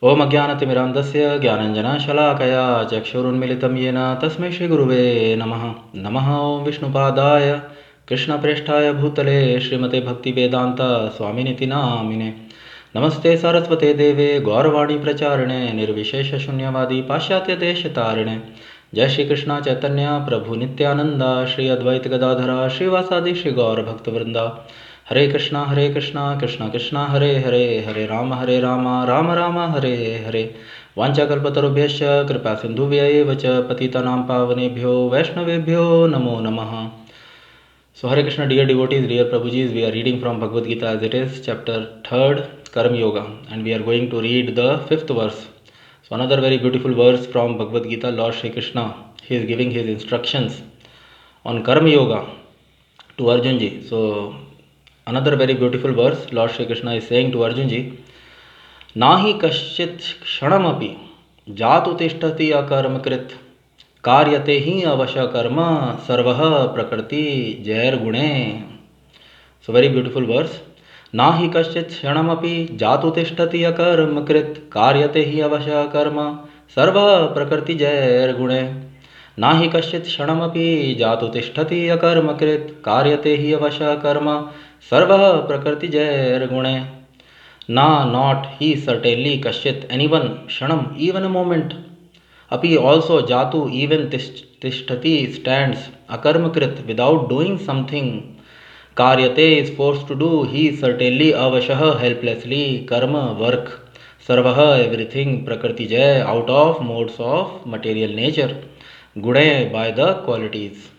ओम अज्ञानतिमिरान्धस्य ज्ञानञ्जनशलाकया चक्षुरुन्मिलितं येन तस्मै श्रीगुरुवे नमः। नमः ओं विष्णुपादाय कृष्णप्रेष्ठाय भूतले श्रीमते भक्तिवेदान्ता स्वामिनिति नामिने। नमस्ते सरस्वते देवे गौरवाणी प्रचारिणे निर्विशेषशून्यवादी पाश्चात्यदेशतारिणे। जय श्री कृष्ण चैतन्य प्रभु नित्यानंद श्री अद्वैत गदाधरा श्रीवासादि श्री गौर भक्तवृंदा। हरे कृष्णा कृष्णा कृष्णा हरे हरे, हरे राम राम राम हरे हरे। वाञ्छाकल्पतरुभ्यश्च कृपा सिन्धुभ्यैव च पतितानां पावनेभ्यो वैष्णवेभ्यो नमो नमः। So Hare Krishna, dear devotees, dear Prabhujis, we are reading from Bhagavad Gita as it is, chapter 3rd, Karma Yoga, and we are going to read the 5th verse. So another very beautiful verse from Bhagavad Gita. Lord Shri Krishna, he is giving his instructions on Karma Yoga to Arjun ji. So another very beautiful verse, Lord Shri Krishna is saying to Arjun ji, नाहि कश्चित् क्षणमपि जातु तिष्ठति अकर्मकृत् कार्यते हि अवश्य कर्म सर्वः प्रकृति जैर्गुणे. So very beautiful verse. नाहि कश्चित् क्षणमपि जातु तिष्ठति अकर्मकृत् कार्यते हि अवश्य कर्म सर्वः प्रकृति जैर्गुणे. नाहि कश्चित् क्षणमपि जातु तिष्ठति अकर्मकृत् कार्यते हि अवश्य कर्म सर्वः प्रकृति जैर्गुणे. Na, not he, certainly, Kashchit, anyone, Shanam, even a moment. Api also Jatu, even Tishtati, stands, Akarmakrit, without doing something. Karyate is forced to do, he certainly, Avashaha, helplessly, Karma, work. Sarvaha, everything, Prakriti Jai, out of modes of material nature. Gune, by the qualities.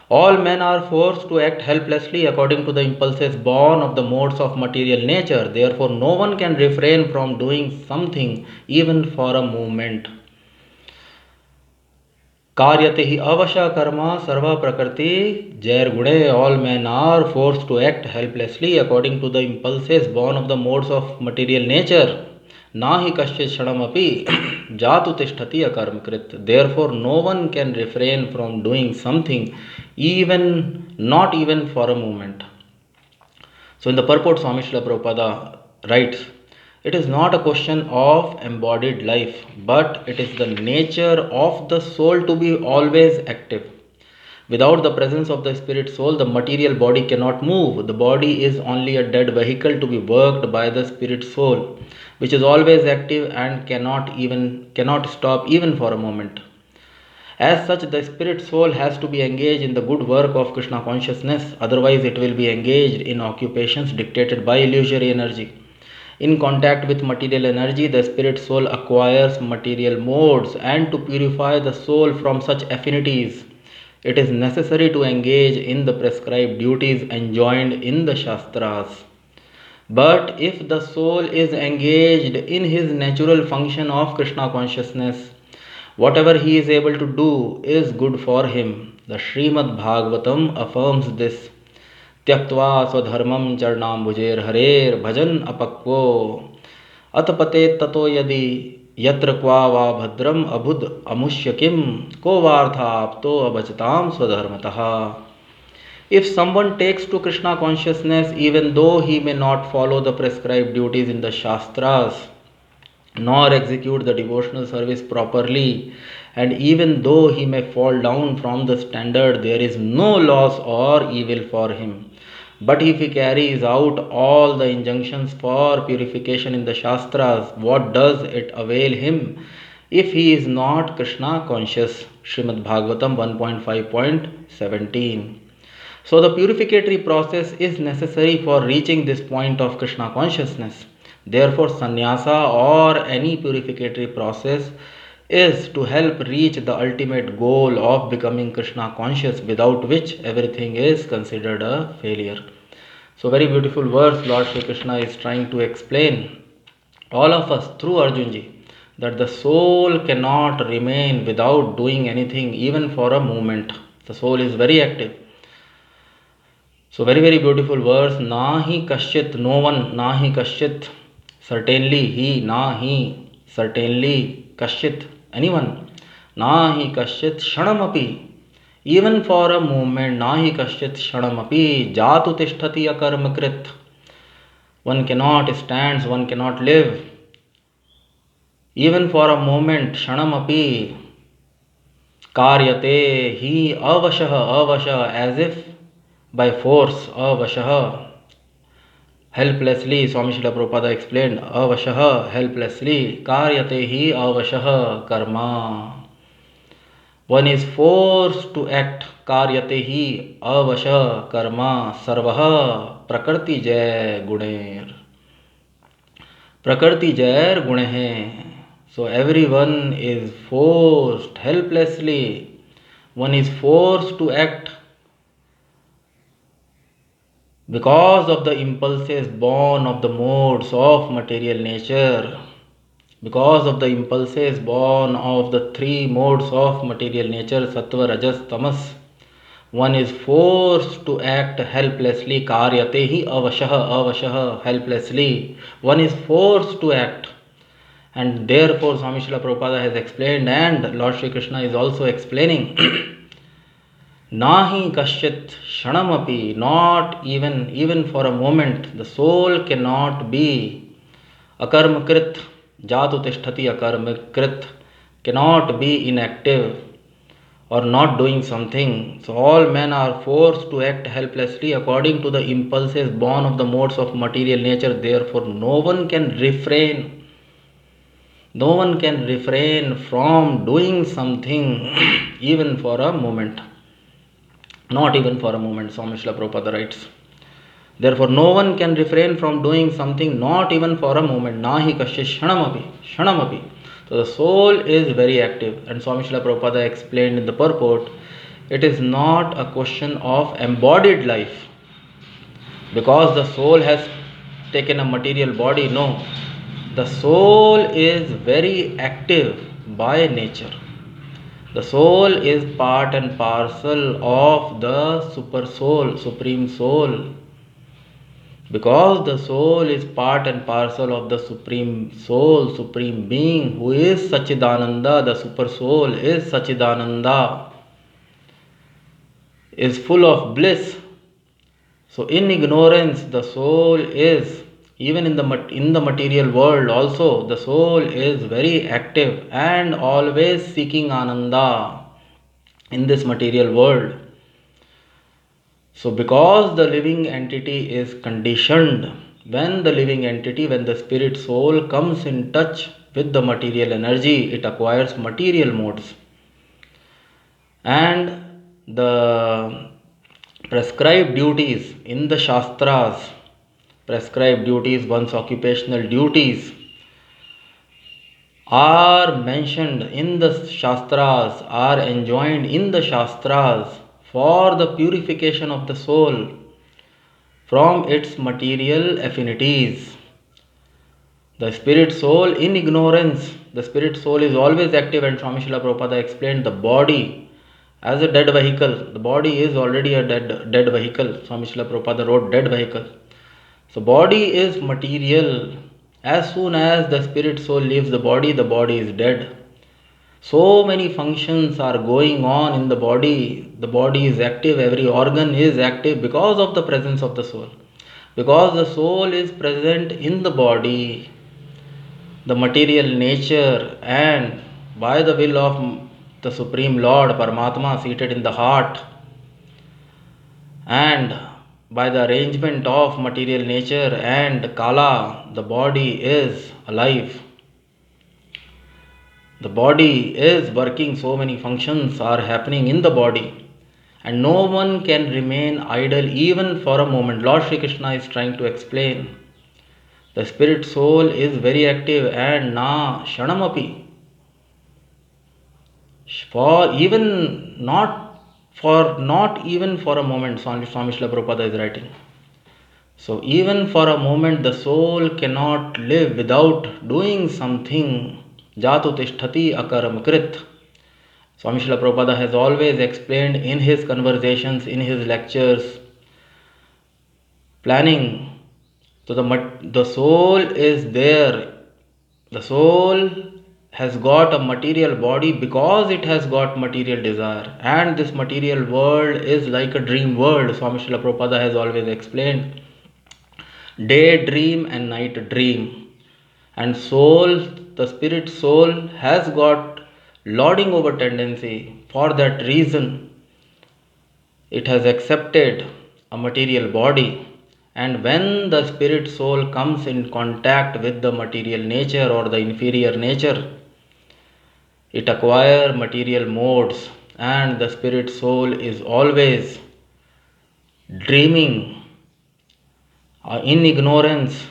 All men are forced to act helplessly according to the impulses born of the modes of material nature. Therefore, no one can refrain from doing something even for a moment. Karyate hi avasha karma sarva prakriti jair gune. All men are forced to act helplessly according to the impulses born of the modes of material nature. Nahi kaschit shanamapi jatu tishtati akarmakrit. Therefore, no one can refrain from doing something, even not even for a moment. So, in the purport, Swami Srila Prabhupada writes, it is not a question of embodied life, but it is the nature of the soul to be always active. Without the presence of the spirit soul, the material body cannot move. The body is only a dead vehicle to be worked by the spirit soul, which is always active and cannot stop even for a moment. As such, the spirit soul has to be engaged in the good work of Krishna consciousness, otherwise it will be engaged in occupations dictated by illusory energy. In contact with material energy, the spirit soul acquires material modes, and to purify the soul from such affinities, it is necessary to engage in the prescribed duties enjoined in the sastras. But if the soul is engaged in his natural function of Krishna consciousness, whatever he is able to do is good for him. The Srimad Bhagavatam affirms this. Tyaktva swadharmam charnambhujer harer bhajan apakvo atapate tato yadi yatra kwa va bhadram abhud amushyakim ko vartha apto abhachatam swadharmataha. If someone takes to Krishna consciousness, even though he may not follow the prescribed duties in the Shastras, nor execute the devotional service properly, and even though he may fall down from the standard, there is no loss or evil for him. But if he carries out all the injunctions for purification in the Shastras, what does it avail him if he is not Krishna conscious? Srimad Bhagavatam 1.5.17. So the purificatory process is necessary for reaching this point of Krishna consciousness. Therefore, sannyasa or any purificatory process is to help reach the ultimate goal of becoming Krishna conscious, without which everything is considered a failure. So very beautiful verse Lord Shri Krishna is trying to explain all of us through Arjunji, that the soul cannot remain without doing anything even for a moment. The soul is very active. So very beautiful verse. Nahi kaschit, no one. Nahi kaschit, certainly he. Nahi, certainly kaschit, anyone. Nahi kaschit shanamapi, even for a moment. Nahi kaschit shanamapi jatu tishtati akarmakrit. One cannot stand, one cannot live Even for a moment, Shanamapi Karyate Hi Avashah, as if by force, Avashah, helplessly. Swami Srila Prabhupada explained, Avashah, helplessly, Karyate Hi Avashah Karma. One is forced to act, Karyate Hi Avashah Karma, Sarvaha Prakriti Jai Guner. Prakriti Jair Gune hai. So everyone is forced helplessly. One is forced to act because of the impulses born of the modes of material nature. Because of the impulses born of the three modes of material nature, Sattva, Rajas, Tamas, one is forced to act helplessly. Karyate hi avashah, helplessly. One is forced to act. And therefore, Swami Srila Prabhupada has explained, and Lord Shri Krishna is also explaining, Nahi kasyat shanamapi, not even for a moment, the soul cannot be akarmakrit, jatu tishtati akarmakrit, cannot be inactive or not doing something. So all men are forced to act helplessly according to the impulses born of the modes of material nature. Therefore, no one can refrain from doing something even for a moment. Not even for a moment, Swami Srila Prabhupada writes. Therefore, no one can refrain from doing something, not even for a moment. Nahi kasya shanamapi. So the soul is very active. And Swami Srila Prabhupada explained in the purport, it is not a question of embodied life. Because the soul has taken a material body, no. The soul is very active by nature. The soul is part and parcel of the super soul, supreme soul. Because the soul is part and parcel of the supreme soul, supreme being, who is Sachidananda, the super soul is Sachidananda, is full of bliss. So in ignorance, the soul is, even in the material world also, the soul is very active and always seeking Ananda in this material world. So because the living entity is conditioned, when the spirit soul comes in touch with the material energy, it acquires material modes. And the prescribed duties in the sastras, one's occupational duties, are mentioned in the shastras, are enjoined in the shastras for the purification of the soul from its material affinities. The spirit soul in ignorance, the spirit soul is always active, and Swami Srila Prabhupada explained the body as a dead vehicle. The body is already a dead vehicle. Swami Srila Prabhupada wrote dead vehicle. So body is material. As soon as the spirit soul leaves the body is dead. So many functions are going on in the body. The body is active, every organ is active because of the presence of the soul. Because the soul is present in the body, the material nature, and by the will of the Supreme Lord, Paramatma, seated in the heart, and by the arrangement of material nature and Kala, the body is alive. The body is working, so many functions are happening in the body, and no one can remain idle even for a moment. Lord Shri Krishna is trying to explain. The spirit soul is very active, and na shanamapi. Not even for a moment, Swami Srila Prabhupada is writing. So even for a moment, the soul cannot live without doing something. Jatu tishtati akaramkrit. Swami Srila Prabhupada has always explained in his conversations, in his lectures, planning. So the soul is there. The soul has got a material body because it has got material desire. And this material world is like a dream world. Swami Srila Prabhupada has always explained. Day dream and night dream. And soul the spirit soul has got lording over tendency. For that reason, it has accepted a material body. And when the spirit soul comes in contact with the material nature or the inferior nature, it acquires material modes, and the spirit soul is always dreaming in ignorance,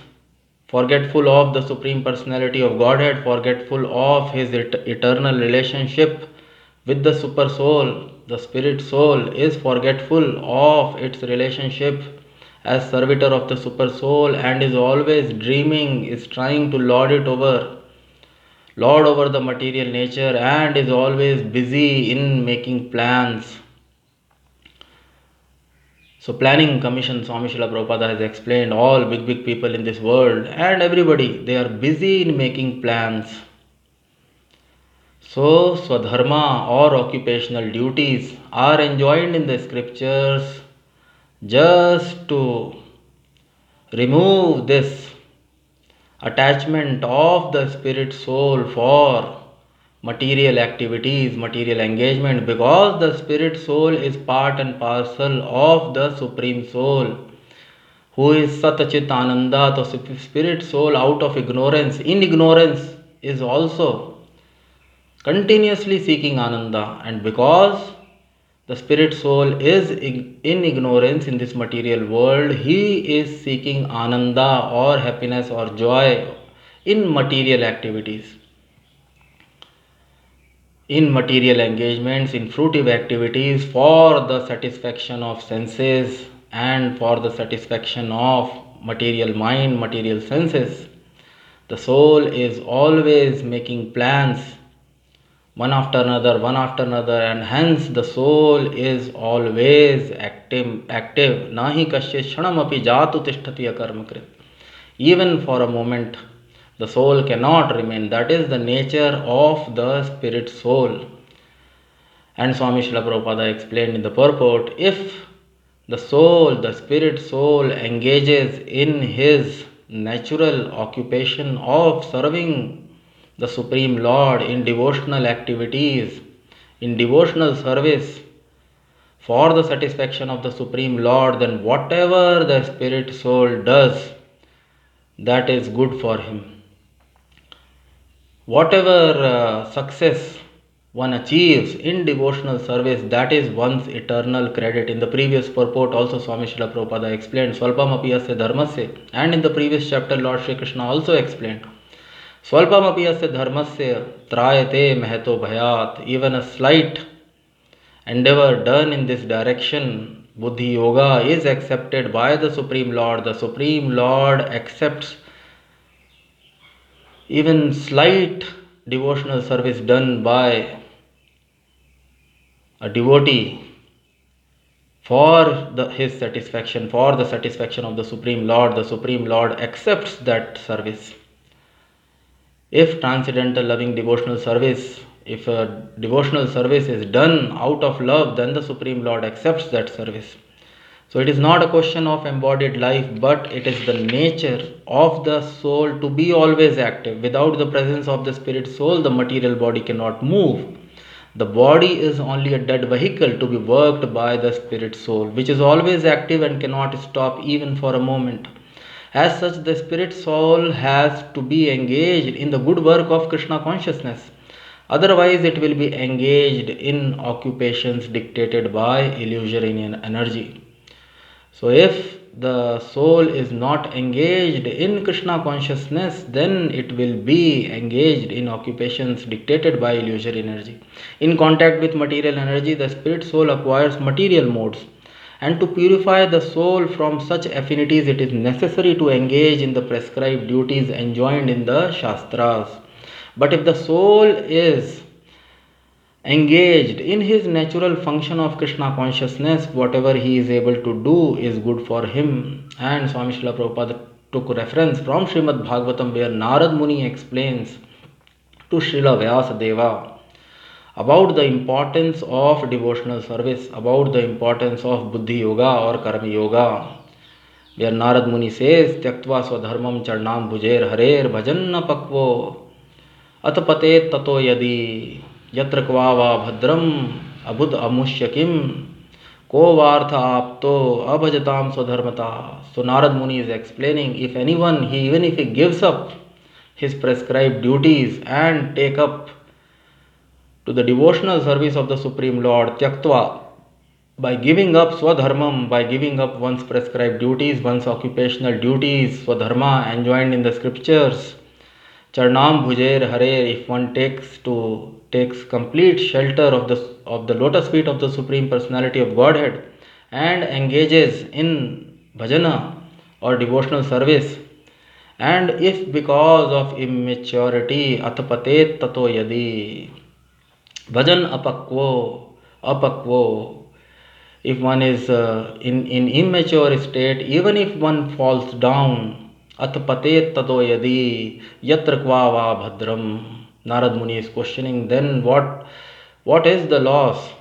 forgetful of the Supreme Personality of Godhead, forgetful of his eternal relationship with the Super Soul. The Spirit Soul is forgetful of its relationship as servitor of the Super Soul and is always dreaming, is trying to lord over the material nature, and is always busy in making plans. So planning commission, Swami Srila Prabhupada has explained, all big people in this world and everybody, they are busy in making plans. So swadharma or occupational duties are enjoined in the scriptures just to remove this attachment of the spirit soul for material activities, material engagement, because the spirit soul is part and parcel of the Supreme Soul, who is Satchit Ananda. The spirit soul, out of ignorance, in ignorance, is also continuously seeking Ananda, and because the spirit soul is in ignorance in this material world, he is seeking Ananda or happiness or joy in material activities, in material engagements, in fruitive activities, for the satisfaction of senses and for the satisfaction of material mind, material senses. The soul is always making plans, one after another, and hence the soul is always active. Nahi kasya kshanam api jatu tishtati akarmakrit. Even for a moment, the soul cannot remain. That is the nature of the spirit soul. And Swami Srila Prabhupada explained in the purport, if the soul, the spirit soul, engages in his natural occupation of serving the Supreme Lord in devotional activities, in devotional service for the satisfaction of the Supreme Lord, then whatever the spirit soul does, that is good for him. Whatever success one achieves in devotional service, that is one's eternal credit. In the previous purport also Swami Srila Prabhupada explained Swalpamapi asya dharmasya, and in the previous chapter Lord Shri Krishna also explained Swalpamapi asya dharmasya trayate mehato bhayat. Even a slight endeavor done in this direction, Buddhi Yoga, is accepted by the Supreme Lord. The Supreme Lord accepts even slight devotional service done by a devotee for his satisfaction, for the satisfaction of the Supreme Lord. The Supreme Lord accepts that service. If transcendental loving devotional service, if a devotional service is done out of love, then the Supreme Lord accepts that service. So it is not a question of embodied life, but it is the nature of the soul to be always active. Without the presence of the spirit soul, the material body cannot move. The body is only a dead vehicle to be worked by the spirit soul, which is always active and cannot stop even for a moment. As such, the spirit soul has to be engaged in the good work of Krishna consciousness. Otherwise, it will be engaged in occupations dictated by illusory energy. So if the soul is not engaged in Krishna consciousness, then it will be engaged in occupations dictated by illusory energy. In contact with material energy, the spirit soul acquires material modes. And to purify the soul from such affinities, it is necessary to engage in the prescribed duties enjoined in the sastras. But if the soul is engaged in his natural function of Krishna consciousness, whatever he is able to do is good for him. And Swami Srila Prabhupada took reference from Srimad Bhagavatam, where Narad Muni explains to Srila Vyasadeva about the importance of devotional service, about the importance of Buddhi Yoga or Karma Yoga, where Narad Muni says, Tyaktva swadharmam charnam bhujer harer bhajanna pakvo atapate tato yadi yatra kvava bhadram abud amushya kim ko vartha apto abhajatam swadharmata. So Narad Muni is explaining, if anyone, even if he gives up his prescribed duties and take up to the devotional service of the Supreme Lord, Tyaktva, by giving up Swadharmam, by giving up one's prescribed duties, one's occupational duties, Swadharma enjoined in the scriptures, Charnam Bhujer Hare, if one takes complete shelter of the lotus feet of the Supreme Personality of Godhead and engages in bhajana or devotional service, and if because of immaturity atapatet tato yadi bhajan apakvo, if one is in immature state, even if one falls down, atpatet tato yadi yatra kvava bhadram. Narad Muni is questioning, then what is the loss?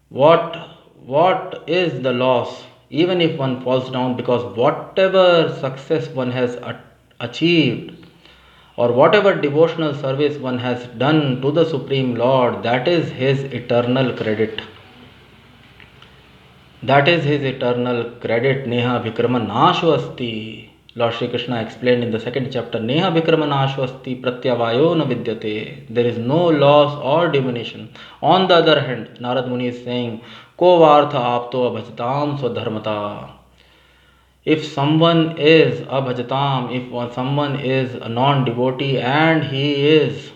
What is the loss? Even if one falls down, because whatever success one has achieved, or whatever devotional service one has done to the Supreme Lord, that is his eternal credit. That is his eternal credit. Neha Vikrama Nashu Asti. Lord Shri Krishna explained in the second chapter, Neha Vikrama Nashu Asti Pratyavayo na vidyate. There is no loss or diminution. On the other hand, Narad Muni is saying, Ko vartha apto abhajatam swadharmata. If someone is abhajatam, if someone is a non-devotee and he is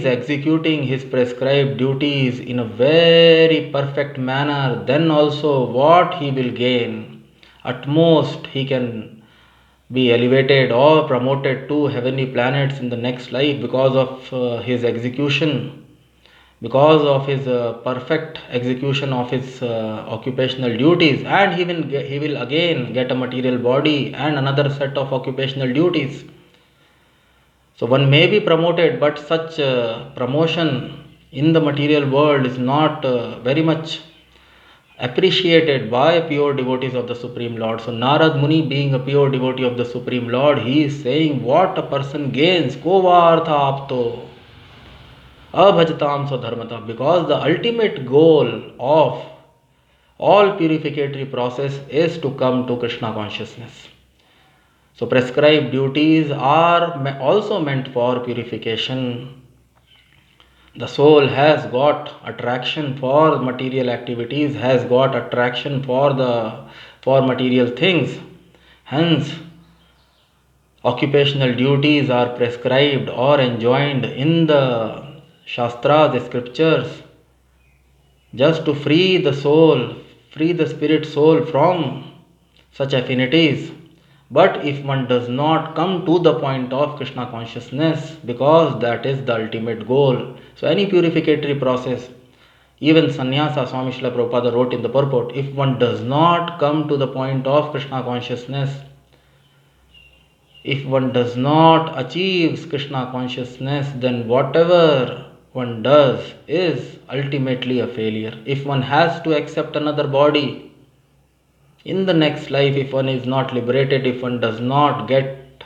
executing his prescribed duties in a very perfect manner, then also what he will gain? At most he can be elevated or promoted to heavenly planets in the next life because of his execution, because of his perfect execution of his occupational duties, and he will again get a material body and another set of occupational duties. So one may be promoted, but such promotion in the material world is not very much appreciated by pure devotees of the Supreme Lord. So Narad Muni, being a pure devotee of the Supreme Lord, he is saying what a person gains, kovartha apto abhajatam swadharmata, because the ultimate goal of all purificatory process is to come to Krishna consciousness. So prescribed duties are also meant for purification. The soul has got attraction for material activities, has got attraction for material things. Hence, occupational duties are prescribed or enjoined in the Shastras, the scriptures, just to free the soul, free the spirit soul from such affinities. But if one does not come to the point of Krishna consciousness, because that is the ultimate goal. So any purificatory process, even sannyasa, Swami Srila Prabhupada wrote in the purport, if one does not come to the point of Krishna consciousness, if one does not achieve Krishna consciousness, then whatever one does is ultimately a failure. If one has to accept another body in the next life, if one is not liberated, if one does not get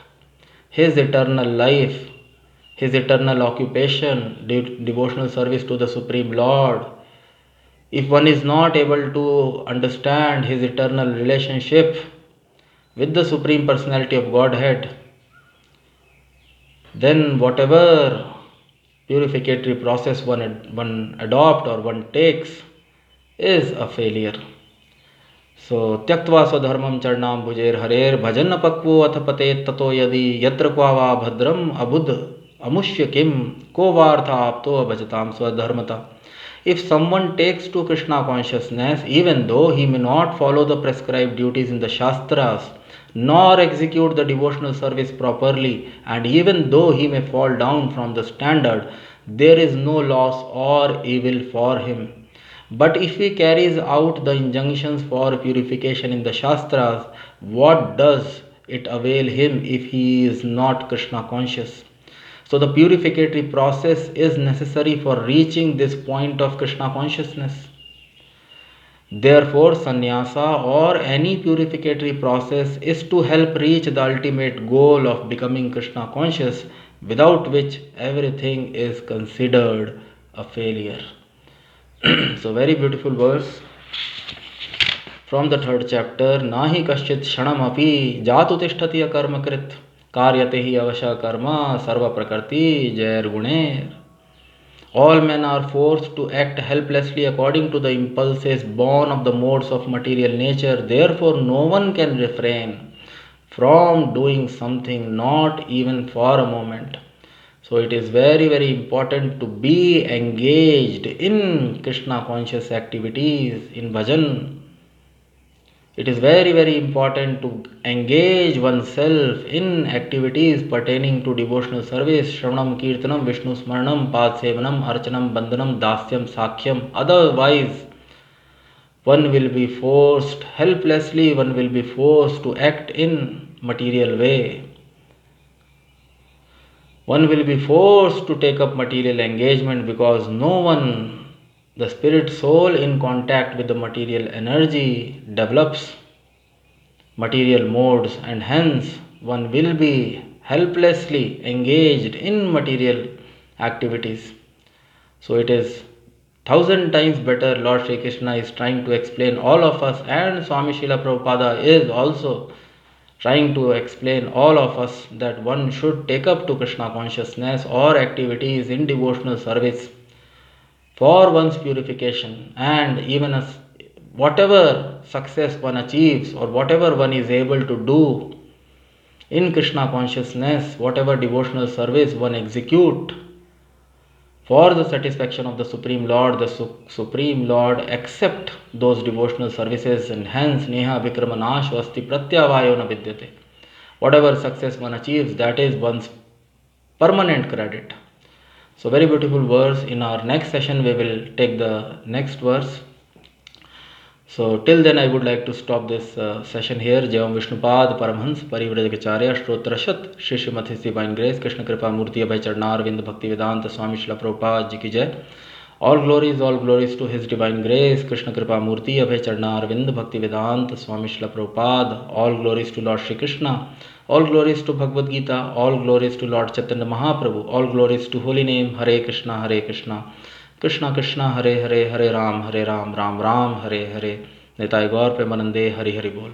his eternal life, his eternal occupation, devotional service to the Supreme Lord, if one is not able to understand his eternal relationship with the Supreme Personality of Godhead, then whatever purificatory process one adopt or one takes is a failure. So tyaktva swadharmam charnam bhujer harer bhajan pakvo athapate tato yadi yatra kvava bhadram abud amushya kim ko vartha apto bhajatam swadharmata. If someone takes to Krishna consciousness, even though he may not follow the prescribed duties in the Shastras, nor execute the devotional service properly, and even though he may fall down from the standard, there is no loss or evil for him. But if he carries out the injunctions for purification in the Shastras, what does it avail him if he is not Krishna conscious? So the purificatory process is necessary for reaching this point of Krishna consciousness. Therefore, sannyasa or any purificatory process is to help reach the ultimate goal of becoming Krishna conscious, without which everything is considered a failure. So, very beautiful verse from the third chapter. Nahi kaschit shanam api jatu tishtati akarma krit karyate hi avasha karma sarva prakrti jair guner. All men are forced to act helplessly according to the impulses born of the modes of material nature. Therefore, no one can refrain from doing something, not even for a moment. So, it is very, very important to be engaged in Krishna conscious activities, in bhajan. It is very, very important to engage oneself in activities pertaining to devotional service, Shravanam, Kirtanam, Vishnu Smaranam, Pad Sevanam, Archanam, Bandhanam, Dasyam, Sakhyam. Otherwise, one will be forced, helplessly, one will be forced to act in material way. One will be forced to take up material engagement because no one, the spirit soul in contact with the material energy, develops material modes, and hence one will be helplessly engaged in material activities. So it is thousand times better. Lord Shri Krishna is trying to explain all of us, and Swami Srila Prabhupada is also trying to explain all of us, that one should take up to Krishna consciousness or activities in devotional service for one's purification, and even as whatever success one achieves or whatever one is able to do in Krishna consciousness, whatever devotional service one execute for the satisfaction of the Supreme Lord, the Supreme Lord accept those devotional services, and hence Neha Vikramanash Vasti Pratyavayo na Vidyate. Whatever success one achieves, that is one's permanent credit. So very beautiful verse. In our next session we will take the next verse. So till then I would like to stop this session here. Javam Vishnupad Paramhans Parivrajacharya Shrotrashat Shri Srimati Divine Grace Krishna Kripa Murti Abhay Charnarvinda Bhaktivedanta Swami Srila Prabhupada Ji Ki Jai. All glories to His Divine Grace Krishna Kripa Murti Abhay Charnarvinda Bhaktivedanta Swami Srila Prabhupada. All glories to Lord Shri Krishna. All glories to Bhagavad Gita. All glories to Lord Chaitanya Mahaprabhu. All glories to Holy Name Hare Krishna Hare Krishna Krishna Krishna Hare Hare Hare Ram Ram Ram Hare Hare. Nitai गौर प्रेमानंदे हरि हरि बोल.